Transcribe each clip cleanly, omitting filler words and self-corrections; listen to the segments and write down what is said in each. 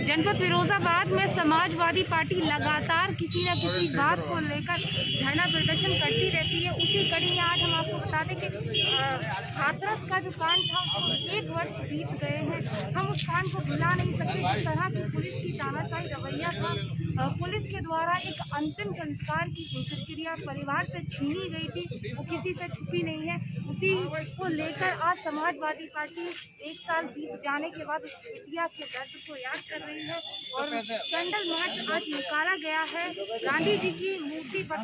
जनपद फिरोजाबाद में समाजवादी पार्टी लगातार किसी न किसी बात को लेकर धरना प्रदर्शन करती रहती है। उसी कड़ी में आज हम आपको बता दें कि हाथरस का जो कांड था 1 वर्ष बीत गए हैं। हम उस कांड को भुला नहीं सकते। जिस तरह की पुलिस की तानाशाही रवैया था, पुलिस के द्वारा एक अंतिम संस्कार की प्रक्रिया परिवार से छीनी गई थी, वो किसी से छुपी नहीं है। उसी को लेकर आज समाजवादी पार्टी 1 साल बीत जाने के बाद उस इतिहास के दर्द को याद कर रही है और कैंडल मार्च आज निकाला गया है। गांधी जी की मूर्ति पर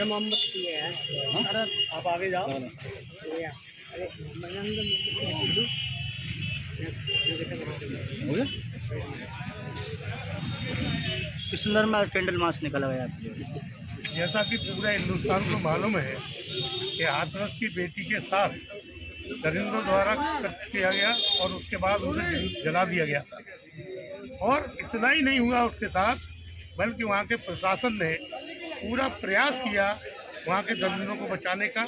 मोमबत्ती है। आप आगे जाओ। किस सुंदर में कैंडल मार्च निकला गया। जैसा कि पूरे हिंदुस्तान को मालूम है कि हाथरस की बेटी के साथ दरिंदों द्वारा कत्ल किया गया और उसके बाद उसे जला दिया गया था। और इतना ही नहीं हुआ उसके साथ, बल्कि वहाँ के प्रशासन ने पूरा प्रयास किया वहाँ के दरिंदों को बचाने का।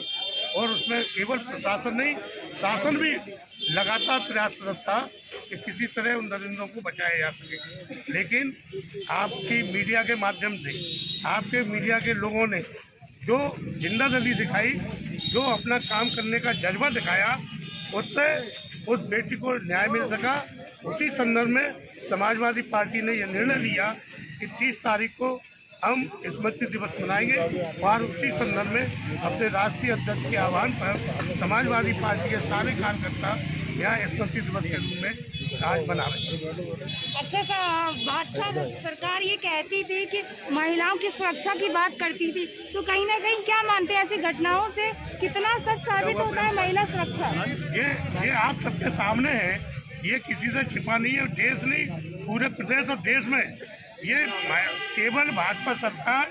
और उसमें केवल प्रशासन नहीं, शासन भी लगातार प्रयासरत था कि किसी तरह उन दरिंदों को बचाया जा सके। लेकिन आपकी मीडिया के माध्यम से, आपके मीडिया के लोगों ने जो जिंदादिली दिखाई, जो अपना काम करने का जज्बा दिखाया, उससे उस बेटी को न्याय मिल सका। उसी संदर्भ में समाजवादी पार्टी ने यह निर्णय लिया कि 30 तारीख को हम स्मृति दिवस मनाएंगे और उसी संदर्भ में अपने राष्ट्रीय अध्यक्ष के आह्वान पर समाजवादी पार्टी के सारे कार्यकर्ता यहाँ स्मृति दिवस के रूप में आज मना रहे हैं। अच्छा भाजपा सरकार ये कहती थी कि महिलाओं की सुरक्षा की बात करती थी, तो कहीं ना कहीं क्या मानते हैं ऐसी घटनाओं से कितना सच साबित होता है महिला सुरक्षा? ये आप सबके सामने है, ये किसी से छिपा नहीं है। देश नहीं, पूरे प्रदेश और देश में ये केवल भाजपा सरकार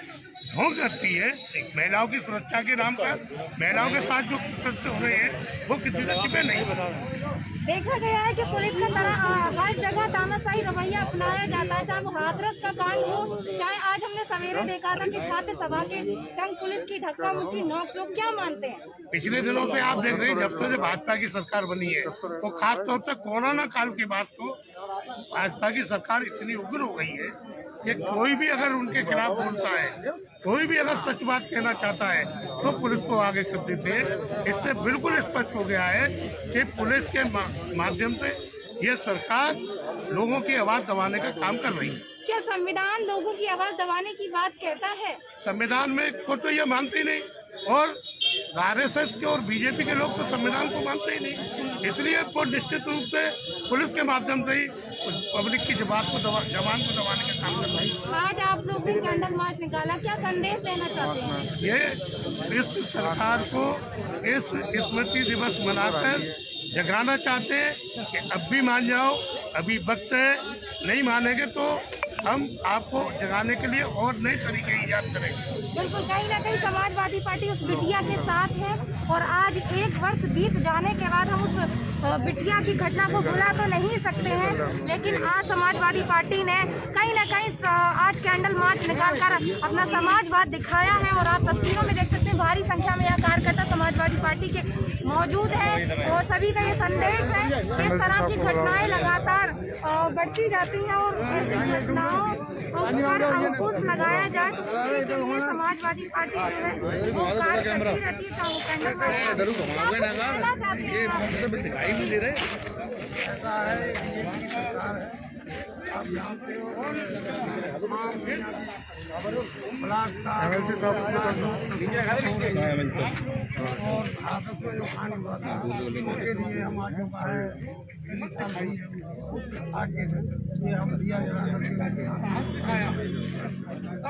ढोंग करती है। महिलाओं की सुरक्षा के नाम पर महिलाओं के साथ जो कृत्य हो रहे हैं वो किसी से छिपे नहीं। देखा गया है कि पुलिस की तरह हर जगह तानाशाही रवैया अपनाया जाता है, चाहे वो हाथरस का कांड हो, चाहे आज हमने सवेरे देखा था कि छात्र सभा के संग पुलिस की धक्का मुक्की नोक-झोंक। क्या मानते हैं? पिछले दिनों से आप देख रहे हैं, जब से भाजपा की सरकार बनी है, तो खासतौर से कोरोना काल के बाद तो भाजपा की सरकार इतनी उग्र हो गई है कि कोई भी अगर उनके खिलाफ बोलता है, कोई भी अगर सच बात कहना चाहता है, तो पुलिस को आगे कर देते हैं। इससे बिल्कुल स्पष्ट हो गया है कि पुलिस के माध्यम से ये सरकार लोगों की आवाज दबाने का काम कर रही है। क्या संविधान लोगों की आवाज दबाने की बात कहता है? संविधान में को तो ये मानते ही नहीं, और आरएसएस के और बीजेपी के लोग तो संविधान को मानते ही नहीं। इसलिए वो निश्चित रूप से पुलिस के माध्यम से ही पब्लिक की जबान को दबाने का काम कर रही है। आज आप लोग ने कैंडल मार्च निकाला, क्या संदेश देना चाहते हैं? ये इस सरकार को इस स्मृति दिवस मनाकर जगाना चाहते हैं कि अब भी मान जाओ, अभी वक्त है। नहीं मानेंगे तो हम आपको जगाने के लिए और नए तरीके ईजाद करेंगे। बिल्कुल, कहीं ना कहीं समाजवादी पार्टी उस बिटिया के साथ है और आज 1 वर्ष बीत जाने के बाद हम उस बिटिया की घटना को भुला तो नहीं सकते हैं, लेकिन आज समाजवादी पार्टी ने कहीं ना कहीं आज कैंडल मार्च निकालकर अपना समाजवाद दिखाया है। और आप तस्वीरों में देख सकते हैं भारी संख्या में यहाँ कार्यकर्ता समाजवादी पार्टी के मौजूद हैं और सभी का ये संदेश है कि इस तरह की घटनाएं लगातार बढ़ती जाती हैं और ऐसी घटनाओं पर अंकुश लगाया जाए, तो समाजवादी पार्टी जो है वो कार्य करती रहती है। चाहे वो कैंडल आप जानते हो हम आज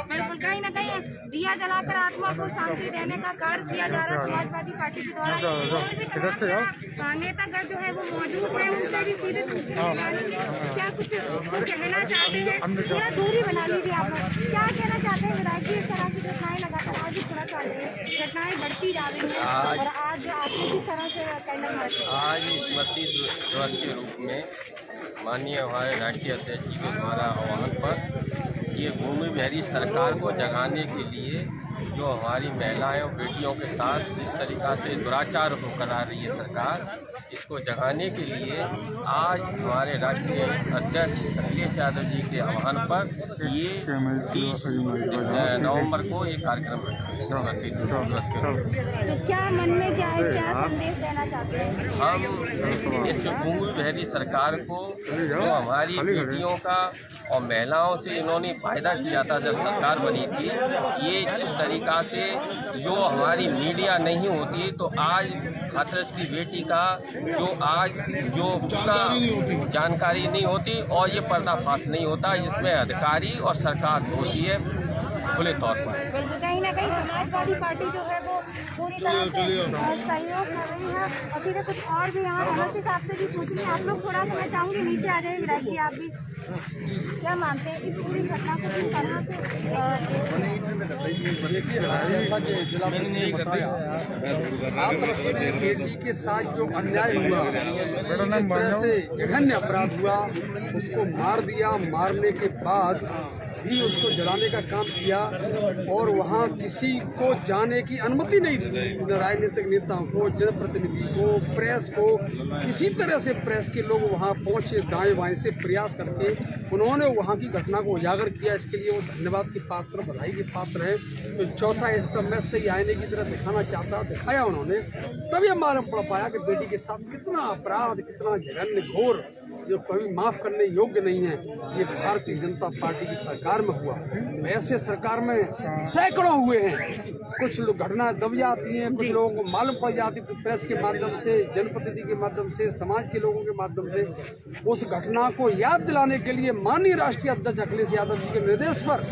बिल्कुल, कहीं ना कहीं दिया जलाकर आत्मा को शांति देने का कार्य किया जा रहा है समाजवादी पार्टी के द्वारा। नेतागण जो है वो मौजूद है, उनसे भी सीधे क्या कुछ कहना चाहते हैं? थोड़ा दूरी बना लीजिए आप लोग। क्या कहना चाहते हैं विधायक जी? इस तरह की घटनाएं लगातार आज भी थोड़ा चाहते हैं, घटनाएं बढ़ती जा रही हैं और आज आपने किस तरह से कैंडल मार्च? आज स्मृति दिवस के रूप में माननीय हमारे राष्ट्रीय अध्यक्ष जी के द्वारा आह्वान पर ये भूमि बिहारी सरकार को जगाने के लिए जो हमारी महिलाएं और बेटियों के साथ जिस तरीक़ा से दुराचार करा रही है सरकार, इसको जगाने के लिए आज हमारे राष्ट्रीय अध्यक्ष अखिलेश यादव जी के आह्वान पर ये 30 नवंबर को ये कार्यक्रम रखा है। तो क्या मन में क्या है, क्या संदेश देना चाहते हैं? हम इस भूमि बहरी सरकार को, जो हमारी बेटियों का और महिलाओं से इन्होंने फायदा किया था जब सरकार बनी थी, ये जिस तरीक़ा से जो हमारी मीडिया नहीं होती तो आज हाथरस की बेटी का जो जानकारी नहीं होती और ये पर्दाफाश नहीं होता, इसमें अधिकारी और सरकार दोषी है खुले तौर पर। बिल्कुल, कहीं ना कहीं समाजवादी पार्टी जो है वो पूरी तरह से सहयोग कर रही है। और सीधे कुछ और भी यहाँ रमन साहब से भी पूछेंगे। आप लोग थोड़ा सा, मैं चाहूँगी नीचे आ जाइए विराट जी, आप भी क्या मानते हैं इस पूरी घटना को किस तरह से? देखिए, जैसा कि जिला ने बताया, हाथरस में बेटी के साथ जो अन्याय हुआ, जिस तरह से जघन्य अपराध हुआ, उसको मार दिया, मारने के बाद भी उसको जलाने का काम किया और वहाँ किसी को जाने की अनुमति नहीं थी। राजनीतिक नेताओं को, जनप्रतिनिधि को, प्रेस को, किसी तरह से प्रेस के लोग वहाँ पहुँचे, दाएं बाएं से प्रयास करके उन्होंने वहाँ की घटना को उजागर किया। इसके लिए वो धन्यवाद के पात्र, बधाई के पात्र हैं। तो चौथा स्तंभ में से आईने की तरह दिखाना चाहता, दिखाया उन्होंने, तभी हम मालूम पड़ पाया कि बेटी के साथ कितना अपराध, कितना जघन्य घोर, जो कभी माफ़ करने योग्य नहीं है, ये भारतीय जनता पार्टी की सरकार में हुआ। ऐसे सरकार में सैकड़ों हुए हैं। कुछ लोग घटना दब जाती हैं, कुछ लोगों को मालूम पड़ जाती है प्रेस के माध्यम से, जनप्रतिनिधि के माध्यम से, समाज के लोगों के माध्यम से। उस घटना को याद दिलाने के लिए माननीय राष्ट्रीय अध्यक्ष अखिलेश यादव जी के निर्देश पर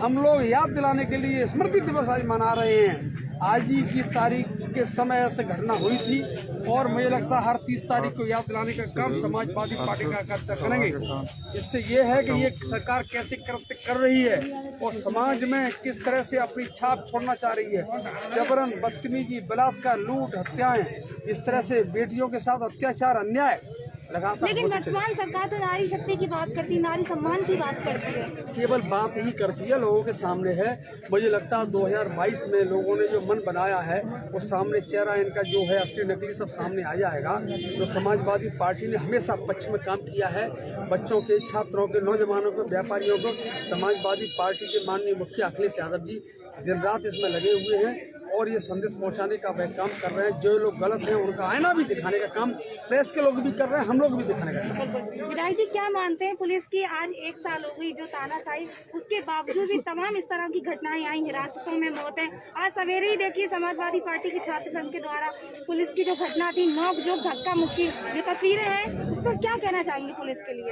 हम लोग याद दिलाने के लिए स्मृति दिवस आज मना रहे हैं। आज ही की तारीख के समय ऐसे घटना हुई थी और मुझे लगता है हर 30 तारीख को याद दिलाने का काम समाजवादी पार्टी का कार्यकर्ता करेंगे। इससे ये है कि ये सरकार कैसे कृत्य कर रही है और समाज में किस तरह से अपनी छाप छोड़ना चाह रही है। जबरन, बदतमीजी, बलात्कार, लूट, हत्याएं, इस तरह से बेटियों के साथ अत्याचार, अन्याय लगातार। लेकिन वर्तमान सरकार तो नारी शक्ति की बात करती, नारी सम्मान की बात करती है। केवल बात ही करती है, लोगों के सामने है। मुझे लगता है 2022 में लोगों ने जो मन बनाया है वो सामने, चेहरा इनका जो है असली नकली सब सामने आ जाएगा। तो समाजवादी पार्टी ने हमेशा पक्ष में काम किया है। बच्चों के, छात्रों के, नौजवानों के, व्यापारियों को समाजवादी पार्टी के माननीय मुखिया अखिलेश यादव जी दिन रात इसमें लगे हुए हैं और ये संदेश पहुंचाने का वह काम कर रहे हैं। जो लोग गलत हैं उनका आईना भी दिखाने का काम प्रेस के लोग भी कर रहे हैं, हम लोग भी दिखाने का काम। विधायक जी, क्या मानते हैं पुलिस की आज 1 साल हो गई जो तानाशाही, उसके बावजूद भी तमाम इस तरह की घटनाएं आई, हिरासतों में मौत है। आज सवेरे ही देखिए समाजवादी पार्टी के छात्र संघ के द्वारा पुलिस की जो घटना थी, नोक झोंक, धक्का मुक्की, जो तस्वीरें हैं, उस पर क्या कहना चाहेंगे पुलिस के लिए?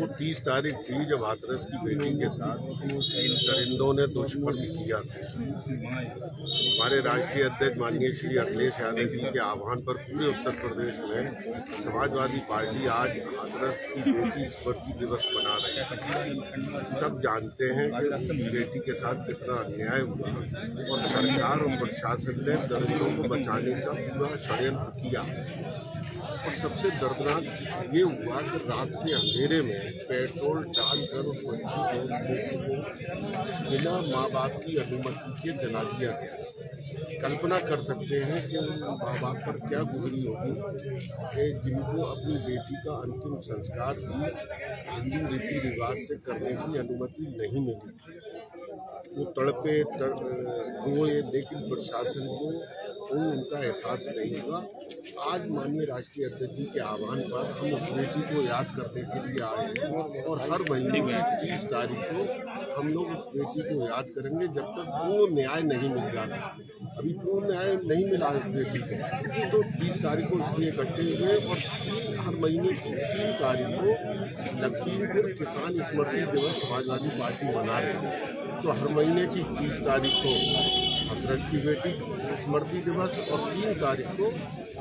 वो 30 तारीख थी जब हाथरस की बेटी के साथ इन दरिंदों ने दुष्कर्म किया था। हमारे राष्ट्रीय अध्यक्ष माननीय श्री अखिलेश यादव जी के आह्वान पर पूरे उत्तर प्रदेश में समाजवादी पार्टी आज हाथरस की बेटी स्मृति दिवस मना रही है। सब जानते हैं कि बेटी के साथ कितना अन्याय हुआ और सरकार और प्रशासन ने दरिंदों को बचाने का पूरा षड्यंत्र किया। और सबसे दर्दनाक ये हुआ कि रात के अंधेरे में पेट्रोल डालकर उस बच्ची को, उस बेटी को बिना माँ बाप की अनुमति के जला दिया गया। कल्पना कर सकते हैं कि उन माँ बाप पर क्या गुजरी होगी कि जिनको अपनी बेटी का अंतिम संस्कार भी हिंदू रीति रिवाज से करने की अनुमति नहीं मिली। वो तड़पे रोए, लेकिन प्रशासन को उनका एहसास नहीं हुआ। आज माननीय राष्ट्रीय अध्यक्ष जी के आह्वान पर हम उस बेटी को याद करने के लिए आए हैं और हर महीने की 30 तारीख को हम लोग उस बेटी को याद करेंगे जब तक पूर्ण न्याय नहीं मिल जाता। अभी पूर्ण न्याय नहीं मिला उस बेटी को, तो 30 तारीख को इसलिए इकट्ठे हुए और हर महीने की 3 तारीख को लखीमपुर किसान स्मृति दिवस समाजवादी पार्टी मना रही है। तो हर महीने की 30 तारीख को हाथरस की बेटी स्मृति दिवस और 3 तारीख को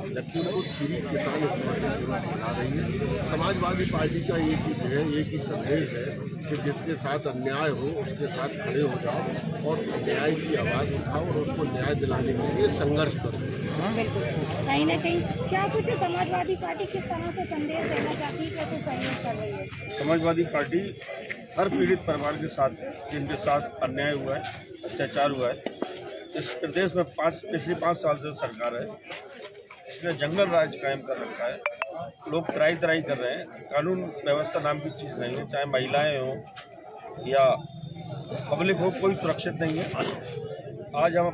लखीमपुर खीरी किसान स्मृति दिवस मना रही है। समाजवादी पार्टी का एक ही है, एक ही संदेश है कि जिसके साथ अन्याय हो उसके साथ खड़े हो जाओ और न्याय की आवाज़ उठाओ और उसको न्याय दिलाने के लिए संघर्ष करो। कहीं ना कहीं क्या कुछ समाजवादी पार्टी किस तरह से संदेश देना चाहती है, कैसे सहयोग कर रही है? समाजवादी पार्टी हर पीड़ित परिवार के साथ, जिनके साथ अन्याय हुआ है, अत्याचार हुआ है। इस प्रदेश में पिछले 5 साल से सरकार है, इसने जंगल राज कायम कर रखा है। लोग तराई कर रहे हैं। कानून व्यवस्था नाम की चीज़ नहीं है, चाहे महिलाएं हों या पब्लिक हो, कोई सुरक्षित नहीं है। आज हम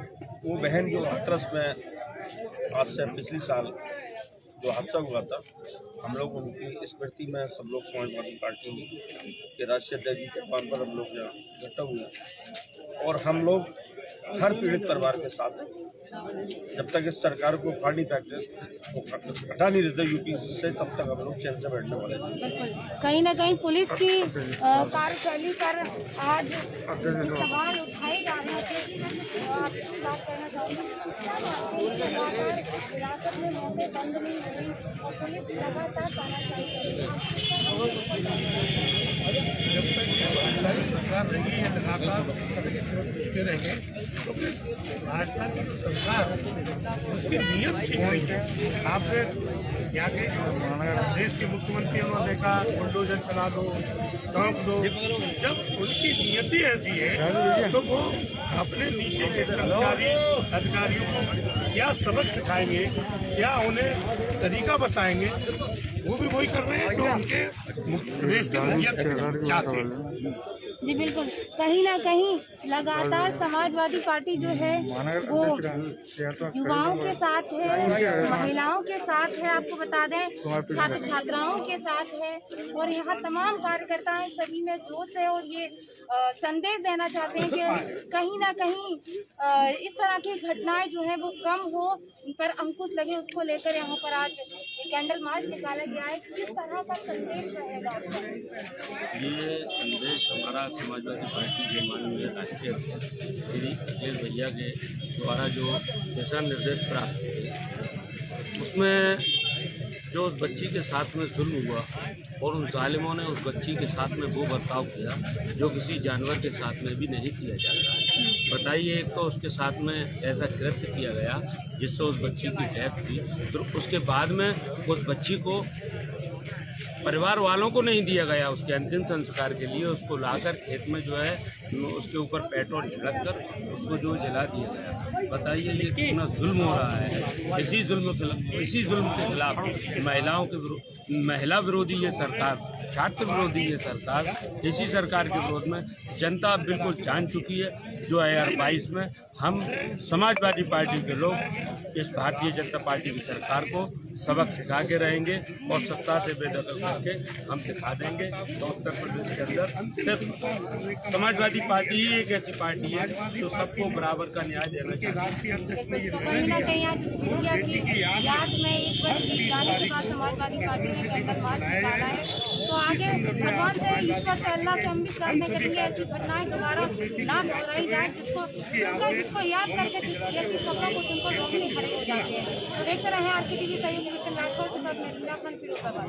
वो बहन जो हाथरस में आज से पिछले साल जो हादसा हुआ था, हम लोग उनकी स्मृति में सब लोग समाजवादी पार्टी के राष्ट्रीय अध्यक्ष जी के आह्वान पर हम लोग यहाँ इकट्ठा हुए और हम लोग हर पीड़ित परिवार के साथ हैं। जब तक इस सरकार को हटा नहीं देते यूपी से, तब तक हम लोग चैन से बैठने वाले हैं। बिल्कुल, कहीं ना कहीं पुलिस की कार्यशैली पर आज सवाल उठाए जा रहे थे। आप बात करना चाहूँगी, हिरासत में मौके बंद नहीं हुई और पुलिस लगातार तानाशाही कर रही जब तक सरकार रहेगी या लगातार रहेंगे तो भाजपा की सरकार उसकी नीयत ठीक नहीं है। आपने यहाँ के देश के मुख्यमंत्री उन्होंने देखा बुलडोजर चला दो, टॉप दो। जब उनकी नीयत ऐसी है तो वो अपने नीचे के अधिकारियों को क्या सबक सिखाएंगे, क्या उन्हें तरीका बताएंगे? वो भी वही कर रहे हैं जो उनके प्रदेश के नीयत चाहते हैं। जी बिल्कुल, कहीं ना कहीं लगातार समाजवादी पार्टी जो है वो युवाओं के साथ है, महिलाओं के साथ है, आपको बता दें छात्र छात्राओं के साथ है और यहाँ तमाम कार्यकर्ता हैं, सभी में जोश है और ये संदेश देना चाहते हैं कि कहीं ना कहीं इस तरह की घटनाएं जो है वो कम हो, उन पर अंकुश लगे। उसको लेकर यहाँ पर आज ये कैंडल मार्च निकाला गया है। किस तरह का संदेश रहेगा? ये संदेश हमारा समाजवादी पार्टी के माननीय राष्ट्रीय अध्यक्ष श्री अखिलेश भैया के द्वारा जो दिशा निर्देश प्राप्त थे, उसमें जो उस बच्ची के साथ में जुल्म हुआ और उन जालिमों ने उस बच्ची के साथ में वो बर्ताव किया जो किसी जानवर के साथ में भी नहीं किया जाता। बताइए, एक तो उसके साथ में ऐसा कृत्य किया गया जिससे उस बच्ची की डेथ हुई, तो उसके बाद में उस बच्ची को परिवार वालों को नहीं दिया गया। उसके अंतिम संस्कार के लिए उसको लाकर खेत में जो है उसके ऊपर पेट्रोल छिड़क कर उसको जो जला दिया गया। बताइए ये कितना जुल्म हो रहा है। इसी जुल्म के खिलाफ महिला विरोधी ये सरकार, छात्र विरोधी ये सरकार, इसी सरकार के विरोध में जनता बिल्कुल जान चुकी है। जो 2022 में हम समाजवादी पार्टी के लोग इस भारतीय जनता पार्टी की सरकार को सबक सिखा के रहेंगे और सत्ता से बेदखल करके हम दिखा देंगे। तो उत्तर प्रदेश के अंदर सिर्फ समाजवादी पार्टी ही एक ऐसी पार्टी है जो सबको बराबर का न्याय देना चाहती है। तो कहीं ना कहीं आज इंडिया की याद में 1 वर्ष बीत जाने के बाद समाजवादी पार्टी ने कैंडल मार्च निकाला है। तो आगे भगवान से, ईश्वर से, अल्लाह से हम भी प्रार्थना करेंगे ऐसी घटनाएं दोबारा ना दोहराई जाए, जिसको याद करके ऐसी खबरों को सुनकर लोग भी खड़े हो जाते हैं। तो देखते रहे RKTV सहयोगी विपिन राठौर के साथ मैं रीना खान, फिरोजाबाद।